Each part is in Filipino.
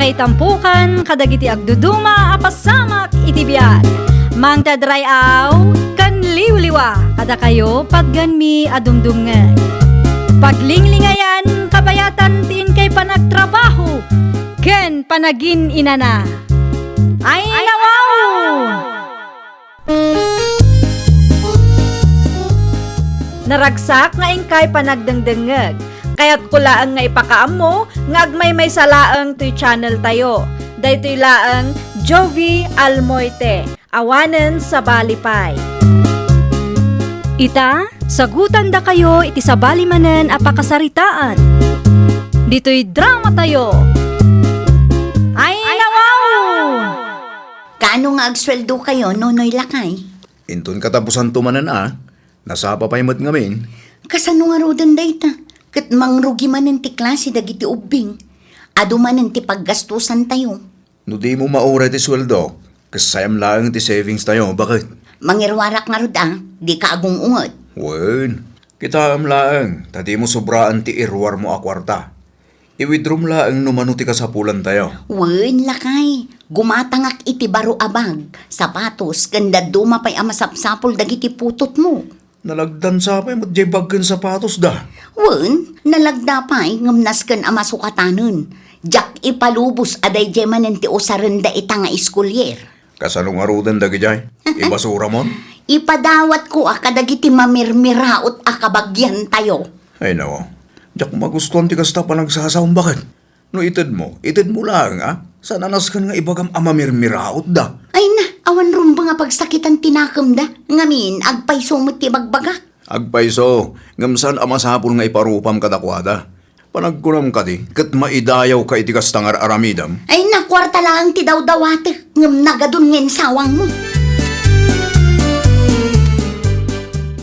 kay tampukan kadagiti agduduma apasamak iti biag. Mang tadrayaw kan liwliwa kada kayo padganmi adumdumngeg. Paglinglingayan kabayatan tin kay panagtrabaho ken panagin inana. Ay nawaw! Naragsak nga ingkay panagdengdengeg. Kaya't kulaang nga ipakaam mo, nga agmay may salaang to'y channel tayo. Daytoy laang Jovi Almoite, awanen sa balipay. Ita, sagutan da kayo iti sa balimanen apakasaritaan. Dito'y drama tayo. Ay nawaw! Kaano nga agsweldo kayo, Nonoy Lakay? Inton katapusan tumanan nasapa pa'y mat ngamin. Kasano nga rodan dayta? Kat mangrugi manen ti klase dagiti ubing. Ado manen ti paggastusan tayo. No di mo maura ti sweldo, kasayam lang ti savings tayo, bakit? Mangirwarak nga rod di ka agong ungot. Wen, kita am laang, tadi mo sobraan ti irwar mo akwarta. I-withdraw mo laang numano ti kasapulan tayo. Wen, Lakay. Gumatangak iti baro abag, sapatos, ganda duma pa'y amasapsapol dagiti putot mo. Nalagdan sa pa'y matjibag sapatos da. Wen, nalagda pa'y ngamnas kan amasukatanon. Jak ipalubos aday jemanen ti usarenda ita nga iskulyer. Kasanong arudan da gijay? Ibasura mon? Ipadawat ko kadagiti mamirmiraot akabagyan tayo. Ay nawa, jak magustuhan ti kasta pa nagsasawang bakit? No itid mo lang Sa nanaskan nga ibagam amamirmiraot da. Ay na, awan rumba nga pagsakitan tinakam da. Ngamin, agpay sumot ti bagbagak. Agpayso, ngamsan amasapul nga iparupam kadakwada. Panagkuram ka di, kat maidayaw ka iti kastangar aramidam. Ay na, kwarta lang ti daw-dawate. Ngam nagadun ngen sawang mo.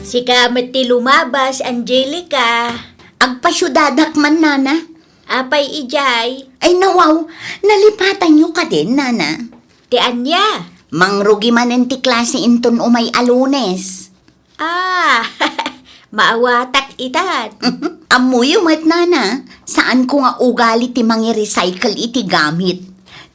Si kamat ti lumabas, Angelica. Agpasyudadak man, nana. Apay ijay. Ay nawaw, nalipatan nyo ka din, nana. Ti Anya. Mangrugi manen ti klase inton umay alunes. Ah, maawatak itan. Amoy umat, nana. Saan ko nga ugali ti mangi-recycle iti gamit.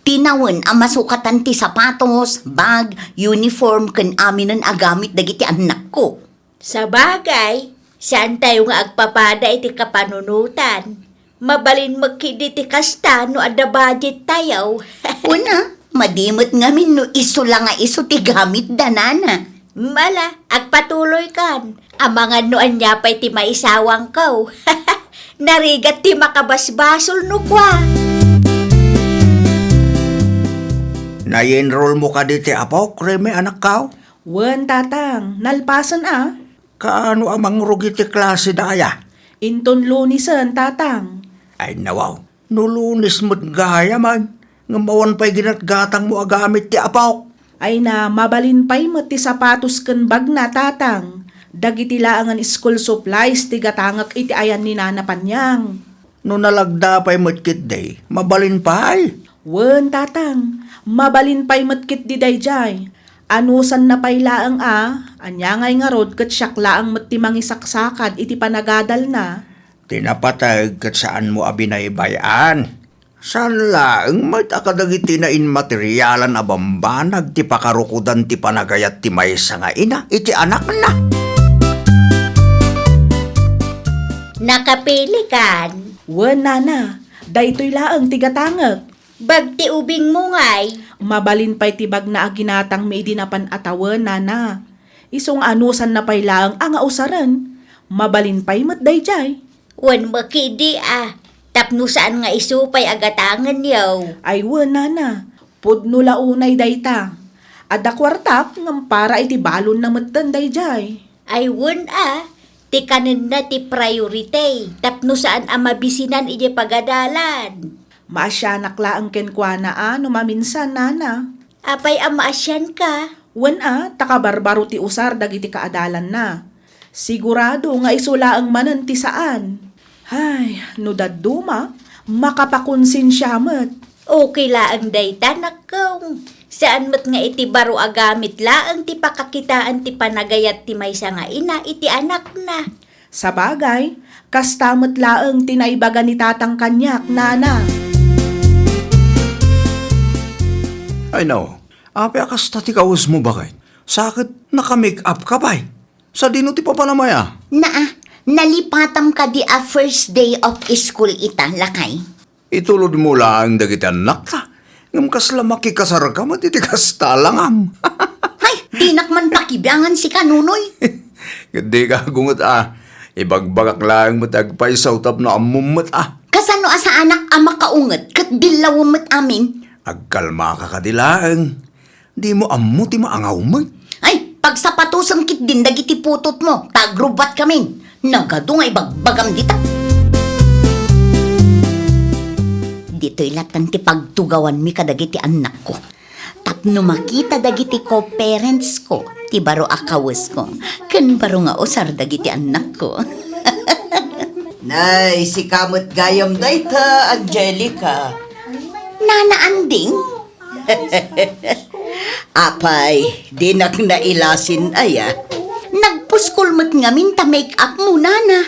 Tinawon ang masukatan ti sapatos, bag, uniform kan aminan agamit dagiti anak ko. Sa bagay, saan tayo nga agpapada iti kapanunutan? Mabalin magkidi ti kasta no ada budget tayo. Una, madimot ngamin no iso lang nga iso ti gamit da, nana. Mala, agpatuloy kan. Amangan no anya pa'y ti maisawang ko. Narigat ti makabasbasol no kwa. Na-enroll mo ka diti apo, kreme anak kao? Wen, tatang, nalpasan Kaano amang rugi ti klase daya? Inton lunisan, tatang. Ay nawaw, nulunis mo't gaya man. Ngamawan pa'y ginatgatang mo agamit ti apo. Ay na, mabalin pa'y ti sapatos ken bag na, tatang. Dagiti laangan school supplies, ti gatangak iti ayan ni Nana Panyang. No nalagda pa'y matkit day, mabalin pa'y. Wen, tatang, mabalin pa'y matkit di dayjay. Anusan na pa'y laang anya ngay nga rod kat siyak laang ti mangisaksakad iti panagadal na. Tinapatag kat saan mo abinaybayan. Saan laang mat akadagiti na inmaterialan abambanag ti pakarukudan ti panagayat ti maysa nga ina iti anak na. Nakapili kan. Wen, nana, daytoy laang ti gatangak. Bagti ubing mo ngay. Mabalin pa'y tibag na aginatang may dinapan atawan, nana. Isong anusan na pa'y laang ang ausaran. Mabalin pa'y matdayjay. Wan makidi Tapno saan nga isupay agatangan yaw. Ay wen, nana. Pudno launay dayta. Ada kwartak ngam para iti balon na matdan dayjay. Ay wan ti kanin na ti priority. Tapno saan mabisinan ije pagadalan. Maasyanak laang kenkwana no maminsan, nana. Apay maasyan ka. Wen takabarbaro ti usar dagiti kaadalan na. Sigurado nga isulaang manan ti saan. Hay, no daduma, makapakonsensya met. Okay laang dayta nakong. Saan met nga iti baro agamit laang ti pakakitaan ti panagayat ti maysa nga ina iti anak na. Sa bagay, kastamot laang tinaibaga ni tatang kanyak, nana. Ay no, ape akas tati kawas mo bakit? Sakit naka-make up ka ba? Sa dino ti papalamaya. Nalipatam ka di a first day of school ita, lakay. Itulod mo lang dagiti anak ka. Ngam kasla makikasar ka matitikas talangam. Hay, di nakman pakibiyangan si Kanunoy. Hindi ka gungot Ibagbagak lang matagpay sa utap na amumot Kasano asa anak ama kaunget, kat dilawamot amin. Agkalma ka kadilaang. Di mo amuti maangaw mo. Ay, pag sapatusan kit din dagiti putot mo, tagrubat kami. Nagado nga ibagbagam dita. Dito'y latan ti pagtugawan mi kadagiti anak ko. Tapno makita dagiti ko parents ko, ti baro akawas ko. Kan baro nga usar dagiti anak ko. Nay, si kamot gayam dayta, Angelica. Nana Anding, Apay, di nak nailasin aya. nagpuskulmat ngamin ta make up mo, nana.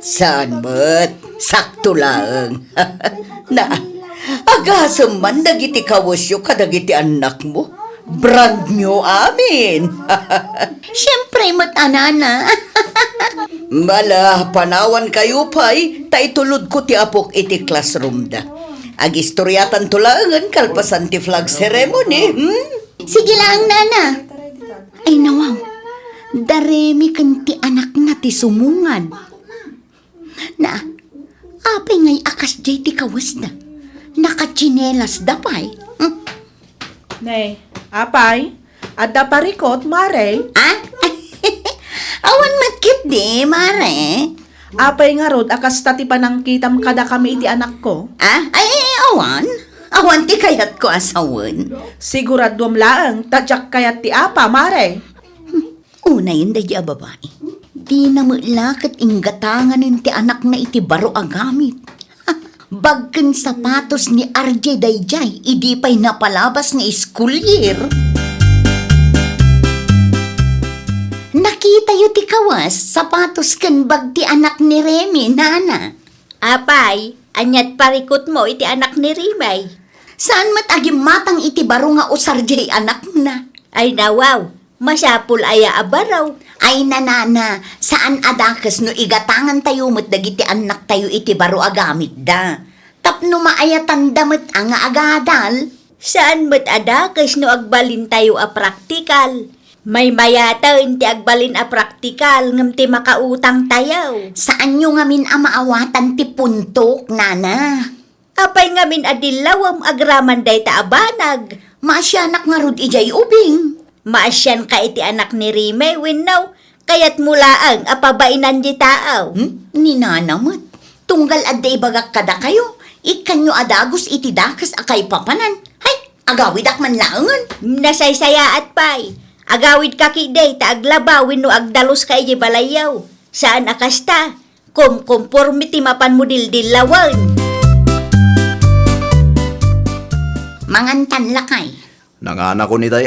Saan mo't? Sakto lang. Na, agasam man dagiti kawasyo kadagiti anak mo. Brand new amin. Siyempre, matanana. Mala, panawan kayo pa'y, taitulod ko ti apok iti classroom da. Agistoryatan tulangan kalpasan ti flag ceremony, Sige lang, nana. Ay, nawaw. Daremi kan ti anak na ti sumungan. Na, apay ngay akas jay ti kawas na. Nakachinelas da pa'y. Nay, apay, adda parikot, mare. Ah? Awan matkit di, mare. Apay nga rod, akas tati panangkitam kada kami iti anak ko. Ah? Ay, awan. Awan ti kayat ko asawan. Siguradom laang, tadyak kayat ti apa, mare. Una yun dahi a babae. Di na mulakit inggatangan ti anak na iti baro agamit. Bagken sapatos ni RJ Dayjay, idi pa'y napalabas nga school year. Nakita yu ti kawas, sapatos ken bag ti anak ni Remy, nana. Apay, anyat parikot mo iti anak ni Rimay. Saan mat agim matang iti baro nga usar jay anak na? Ay nawaw, masapul aya abaraw. Ay nanana, saan adakas no igatangan tayo mat dagiti anak tayo iti baro agamit da. Tapno maayatan damat ang agadal. Saan mo't adakas no agbalin tayo a praktikal? May mayatan ti agbalin a praktikal ngam ti makautang tayo. Saan nyo ngamin amaawatan ti puntok, nana? Apay ngamin adilawam agraman day ta abanag. Maasyanak nga rod ijay ubing. Maasyan ka iti anak ni Rime, winnaw, kayat mulaang apabainan di taaw. Ni nanamot. Tunggal adda ibagak kada kayo. Ikan nyo adagos iti dakas akay papanan. Hay, agawidak man laangan. Nasaysayaat pay. Agawid ka kiday ta aglabawin no agdalos ka iti balayaw. Saan akasta? Kumkonformity mapan mo dildilawan. Mangantan lakay. Nanganak ko ni tay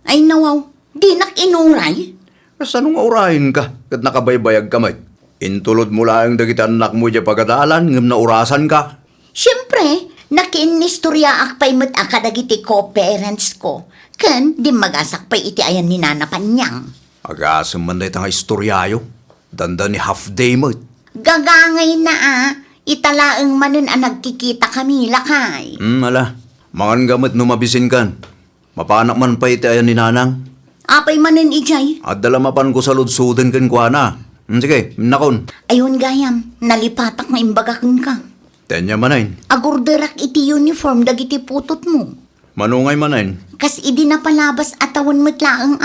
Ay nawaw, di nak inuray. Saan nga urahin ka? Kat nakabaybayag kamay. Intulod mo lang dagiti anak mo dya pagkadalan, ngam na urasan ka. Siyempre, nakinistorya akpay mat akadagiti ko parents ko. Ken, di magasakpay iti ayan ni Nana Panyang. Agasam man day tanga istoryayo. Danda ni half day mo. Gagangay na italaang manun ang nagkikita kami lakay. Ala. Mangan gamit no mabisin kan. Mapanak man pa iti ayan ni nanang. Apay manun ijay. At dalamapan ko sa ludsuden kan kwa na. Sige, nakon. Ayun gayam, nalipatak nga imbagakan ka. Tenya manayin. Agurderak iti uniform dagiti putot mo. Manungay manayin. Kas idi na palabas atawan matlaang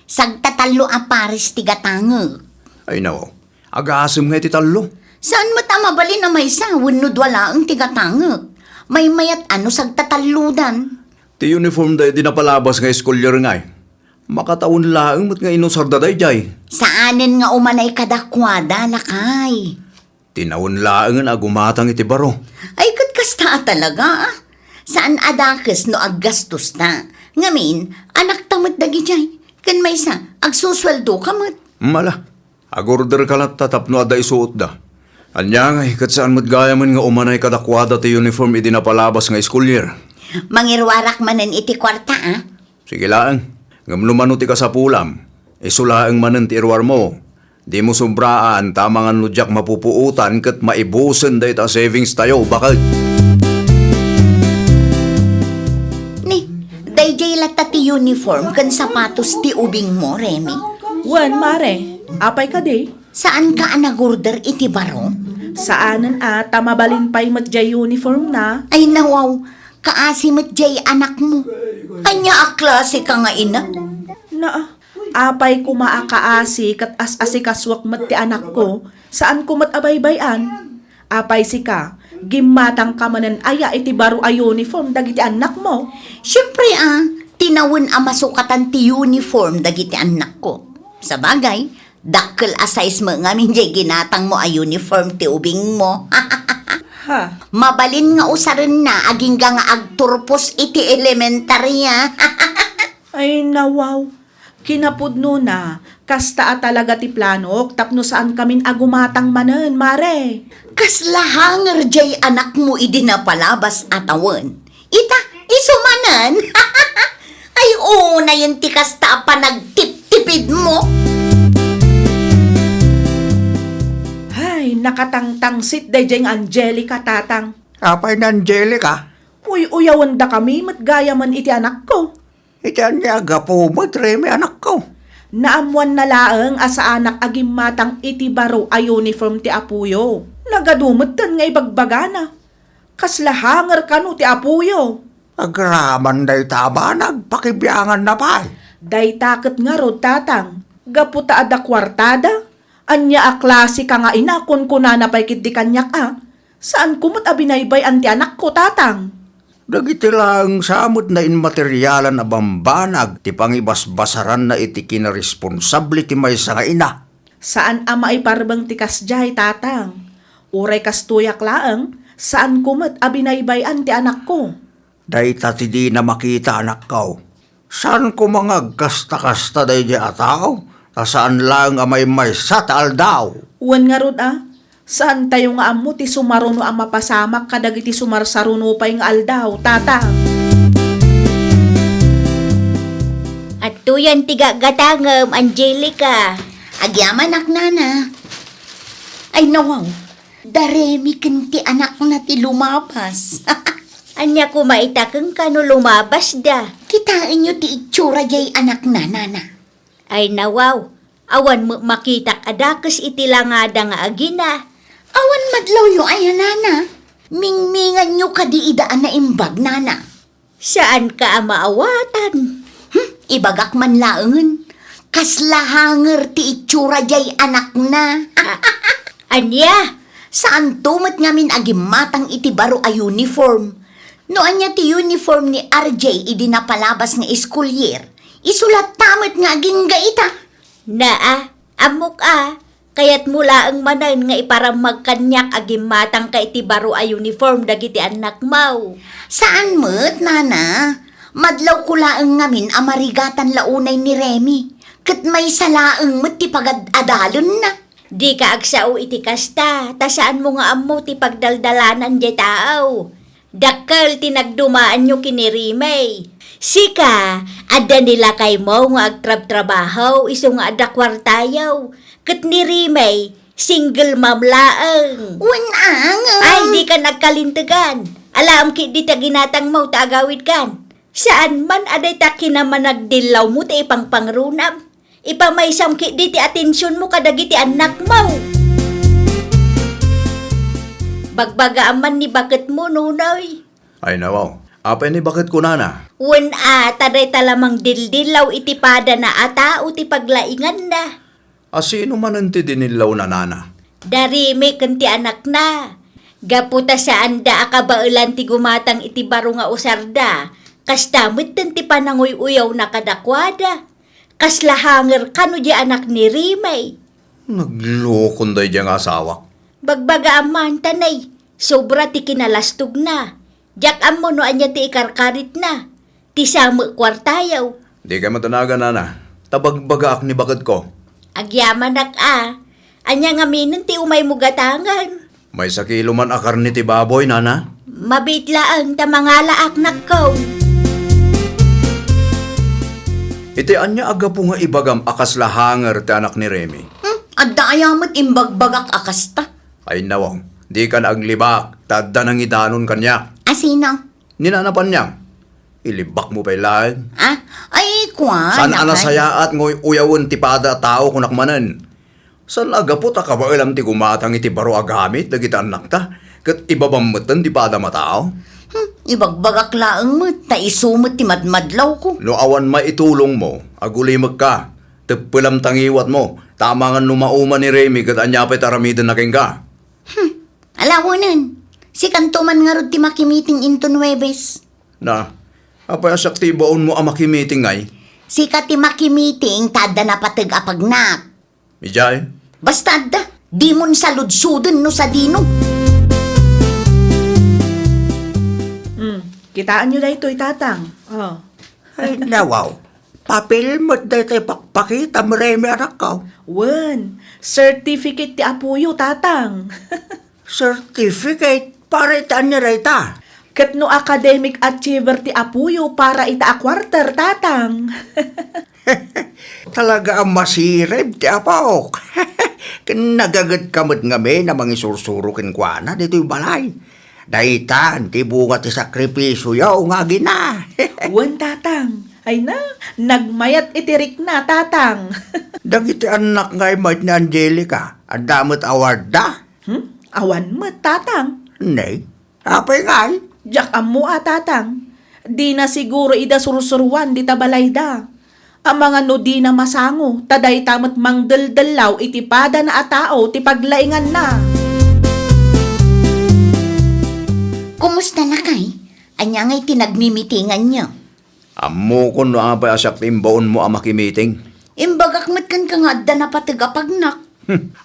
sagtatalo a pares tigatangag. Ay naw. Agasam nga iti talo. Saan matamabali na may sa wenno wala ang tigatangag? May mayat ano sagtataludan. Ti uniform day di napalabas nga school year ngay. Makataon laang mat nga inusarda day jay. Saanen nga umanay kadakwada lakay? Tinawon laang nga agumatang iti baro. Ay kasta talaga Saan adakes no aggastos na? Ngamin, anak tamad dagi jay. Kan may sa, agsusweldo ka mat. Mala. Agorder ka lang tatapno ada isuot da. Anya nga kat saan mat gaya man nga umanay kadakwada ti uniform idi napalabas nga school year. Mangirwarak manan iti kwarta, ah. Sige lang, ngamluman ti ka sa pulam. Isulaang manan ti irwar mo. Di mo sobraan, tamangan nudyak mapupuutan kat maibusen day ta savings tayo, bakit? Ni, dayjay lata ti uniform kan sapatos ti ubing mo, Remy. Wan, mare, apay ka di? Saan ka anagorder iti baro? Saanan tamabalin pa'y matjay uniform na? Ay nawaw, kaasimat jay anak mo. Anya a klase ka nga ina? Na, apay kumaakaasi kat as-asikaswak mat ti anak ko, saan ko mat abaybayan? Apay si ka, gimatang ka manan aya iti baro a uniform dagiti anak mo. Siyempre tinawon a masukatan ti uniform dagiti anak ko. Sa bagay, dakkel a size mo nga minjay ginatang mo a uniform ti ubing mo. Ha, Mabalin nga usaran na aging nga agturpos iti elementary ay nawaw. Kinapudno na, kasta talaga ti planok, tapno saan kamin agumatang manen, mare. Kaslahanger jay anak mo idinapalabas atawan. Ita, isumanan. Ay oo na yun ti kasta pa nagtip-tipid mo. Ay, nakatangtangsit dayjay ang Angelica tatang. Apay na Angelica. Uy, uyawan da kami, matgaya man iti anak ko. Itian niya gapo mo, Remy, anak ko. Naamuan na laeng asa anak agim matang iti baro a uniform ti apuyo. Nagadumot tan nga ibagbagana. Kaslahanger kanu ti apuyo. Agraman day taba, nagpakibiyangan na pa. Day takot nga rod tatang. Gaputa ada kwartada. Anya a klase ka nga ina kun kunana pa'y kit di kanyak Saan kumot abinaybay anti anak ko tatang? Dagiti lang samot na inmateryalan na bambanag, ti pangibasbasaran na iti kinaresponsable ti maysa nga ina. Saan ama iparbang tikas jay tatang? Uray kas tuyak laeng, saan kumot abinaybay anti anak ko? Day ti di na makita anak ko. Saan ko mga kasta-kasta day di ataw? Ta saan lang amay maysa taal daw? Uwan nga rod saan tayo nga amo ti sumaruno ang mapasamak kadag iti sumarsaruno pa'y nga aldaw, tatang? At tuyan tiga gatangam, Angelica. Agyaman nana. Ay nawaw, daremi ken ti anak na ti lumabas. Anya ko maitakeng kano lumabas da. Kitain nyo ti itsura jay anak na, nana. Ay nawaw, awan mo makitak adakas iti langada nga agina. Awan madlaw yo ay nana. Mingmingan nyo kadi idaan na imbag, nana. Saan ka maawatan? Ibagak man laengen. Kaslahanger ti itsura jay anak na. Anya? Saan tumat ngamin agimatang iti baro a uniform. No anya ti uniform ni RJ idinapalabas nga school year. Isulat tamat nga aging gaita. Naa, amok Kayat mula ang manan nga iparang magkanyak agim matang ka iti baro a uniform dagiti anak mau. Saan met, nana? Madlaw ko laeng ngamin amarigatan launay ni Remy. Kat may salaeng met ti pag-adalon na. Di ka agsao iti kasta, ta saan mo nga amo ti pagdaldalanan di tao. Dakkel tinagdumaan nyo kinirimay. Sika, ada nila kay mo nga agtrab-trabaho, iso nga ada kwartayaw. Kat nirimay, single mom laeng. Unang. Ay, di ka nagkalintagan. Alam ki di ta ginatang mo ta agawid kan. Saan man aday ta kinaman nagdilaw mo ta ipang pangrunam. Ipamaysam ki di ti atensyon mo kadagiti anak mo. Bagbagaan man ni bakit mo nunoy. Ay nawaw, apay ni bakit ko nana? Wen taday talamang dildilaw iti pada na ata o ti paglaingan na. Asino man ang ti dinilaw na nana? Dari may kanti anak na. Gaputa saan da akabailan ti gumatang iti baro nga usarda. Kastamit ti pananguy-uyaw na kadakwada. Kaslahanger kano di anak ni Rimay. Naglukon day diyang asawak. Bagbaga aman tanay. Sobra ti kinalastog na. Jak amo no anya ti ikarkarit na. Ti samu kwartayaw. Di ka matanaga nana. Tabagbagaak ni bakit ko. Agyaman Anya nga minun ti umay mo gatangan. May sakilo man akar ni ti baboy nana. Mabitlaang tamangalaak nakko. Iti anya aga po nga ibagam akas lahanger ti anak ni Remy. Adda ayamat imbagbagak akasta. Ay nawang, di ka na aglibak, tadda nang idanon kanya. Asina? Ninanapan niya. Ilibak mo pa ilang. Ay, kwa. San lakay. anasaya at ngoy uyawon ti pada tao kunakmanan. San agapot akaba ilam ti gumatang iti baro agamit dagiti anak ta. Kat ibabamatan ti pada matao. Ibagbagak laang mo, ta isumot ti madmadlaw ko. No awan maitulong mo, agulimag ka. Tepelam tangiwat mo, tamangan numauma ni Remy kat anyapay taramidan na ka. Alawanan, si kantuman nga rod ti makimiting into Nueves. Na, apay asaktibaon mo ang makimiting ay. Si ka ti makimiting, tada na patag apagnak. Mijay, Basta da, di mon saludsuden no sa dino. Kitaan nyo da ito'y tatang. Oh. Ay, nawaw. Papel mo dahi tayo pakpakita mo Remy anak ka. Wen, certificate ti apuyo tatang. Certificate para itaan niya rita. Ket no academic achiever ti apuyo para ita a quarter tatang. Talaga ang masirib ti apawok. Nagagad kamad nga may na mangisursurukin kwa na dito'y balay. Daitan, ti bunga ti sakripisyo yaw nga gina. Wen tatang. Ay na, nagmayat itirik na tatang. Dagiti anak nga imad ni Angelica, ang damot award da. Awan mo tatang. Nay, apay ngay. Jak amo tatang. Di na siguro ida sursuruan di tabalay da. Ang mga no di na masango, taday tamat mangdaldalaw itipada na atao ti paglaingan na. Kumusta na kay? Anya nga'y tinagmimitingan niya. amo ko no apay asaktimbaon mo ang makimiting. Imbagak matkan ka nga adda na patag apagnak.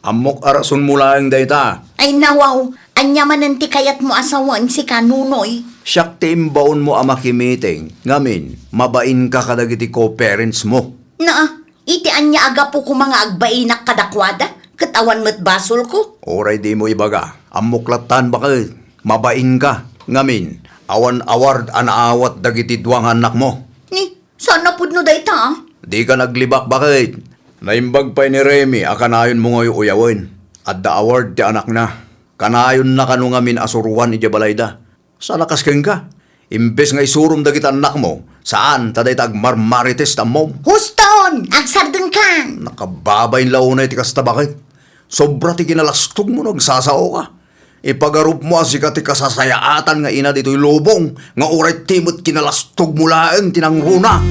Amok arason mula ang dayta. Ay nawaw, anya manan ti kayat mo asawan si kanunoy. Siyak timbaon mo ang makimiting. Ngamin, mabain ka kadagiti co-parents mo. Na, iti anya aga po ko mga agbainak kadakwada, katawan mo't basol ko. Oray di mo ibaga. Amuklatan bakit? Mabain ka. Ngamin, awan award anaawat dagiti duwang anak mo. Ni, sana pud no dayta ah. Di ka naglibak bakit? Naimbag pa ni Remy, akanayon mo ngayon uyawin. At the award ti anak na. Kanayon na kanu ngamin asuruan iti balayda. Sa lakas keng ka. Imbes nga isurum dagiti anak mo, saan taday tag marmarites mo? Huston, agsardeng kan. Nakababay launay ti kasta bakit? Sobra ti kinalastog mo nagsasao ka. Ipagarup mo asi ka ti kasasayaatan nga ina dito'y lubong, nga uray timot kinalastog mo laeng tinangruna.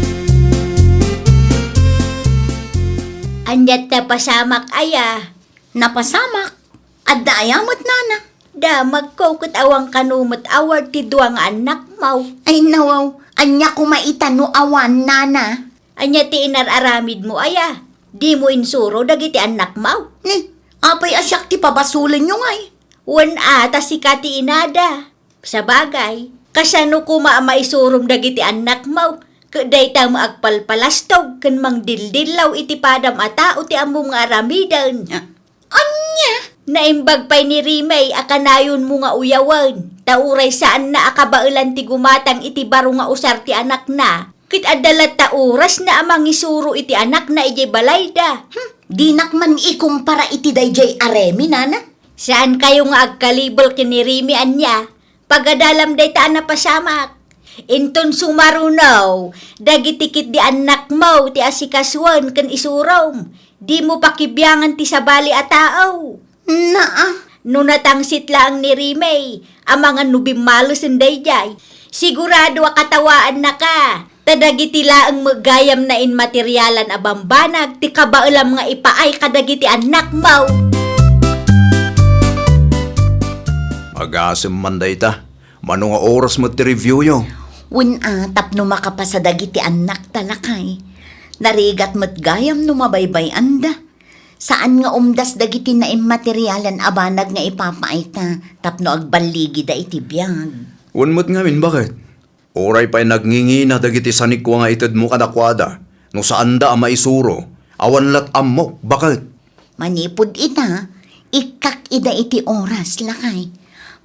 Anyat na pasamak aya. Napasamak, adda ayamat nana. Damag ko kat awang kanumot award ti duwang anak mo. Ay nawaw, anya kumaita no awan nana. Anya ti inararamid mo aya. Di mo insuro dagiti anak mo. Ni, apay asyak ti pabasulan nyo ngay. Wan ata si Kati Inada. Sa bagay, kasano ko maisurum dagiti anak mo. Kaday ta maagpalpalastog kan mang dildilaw iti padam ata o ti among nga aramidan. Anya? Naimbag pa'y ni Rimay akanayon mo nga uyawan. Tauray saan na akabailan ti gumatang iti baro nga usar ti anak na. Kit adalat ta oras na amang isuro iti anak na iti balayda. Dinak man ikumpara iti dayjay aremi nana. Saan kayo nga agkalibol kinirimi anya? Pagadalam day taan na pasamak. Inton sumarunaw, dagitikit di anak mo ti asikaswan kan isurom. Di mo pakibyangan ti sabali a tao. Naa, No natangsit lang ni Rimay, ang mga nubimalos ang dayjay. Sigurado akatawaan na ka. Tadagiti laang magayam na inmateryalan a bambanag, ti kabailam nga ipaay kadagiti anak mo. Agasem man dayta. Mano nga oras mo ti review yo. wun atap no makapasadag iti anak talakay. Narigat mo't gayam no mabaybay anda. Saan nga umdas dagiti na immateryalan abanag nga ipapaay ka tapno agbaligi da iti biyag. Unmot ngamin bakit? Oray pa'y nagngingi na dagiti sanik ko nga itad mo kadakwada. No saan da ang maisuro. Awan lat amok, bakit? Manipod ita, ikak ida iti oras lakay.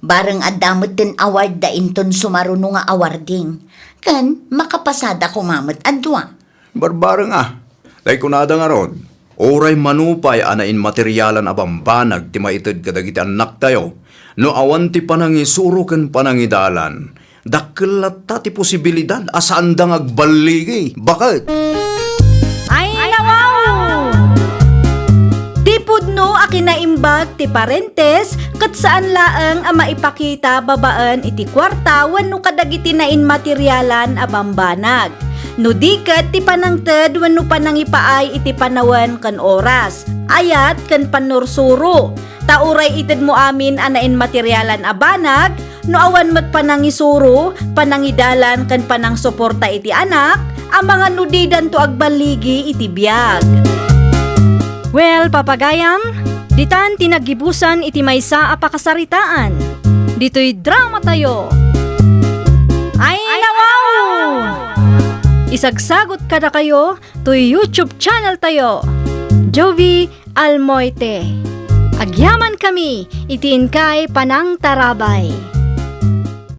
Bareng adamot ten award da inton sumaruno nga awarding. Kan, makapasada ko mamat adwa. Barbara nga. Dahil kunada nga ron, oray manupay anain materyalan abambanag ti maitid kadagiti anak tayo, no awan ti panangisuro ken panangidalan, dakkelat ta ti posibilidad asaan da ngagbaligi. Bakit? Ay, nawaw! Ti pudno a kinaimbag ti parentes ket saan laeng a maipakita babaan iti kwarta wenno kadagiti nain materyalan a bambanag. No diket ti panangted wenno panangipaay iti panawen ken oras. Ayat ken panursuro. Tauray ited mo amin anain materyalan a banag no awan met panangisuro, panangidalan ken panangsuporta iti anak, ang mga nudidan to agbaligi iti biag. Well, papagayam, ditan tinagibusan iti maysa a pakasaritaan. Dito'y drama tayo. Ay, nawaw! Isagsagot kada kayo to YouTube channel tayo. Jovi Almoite. Agyaman kami, itiin kay Panang Tarabay.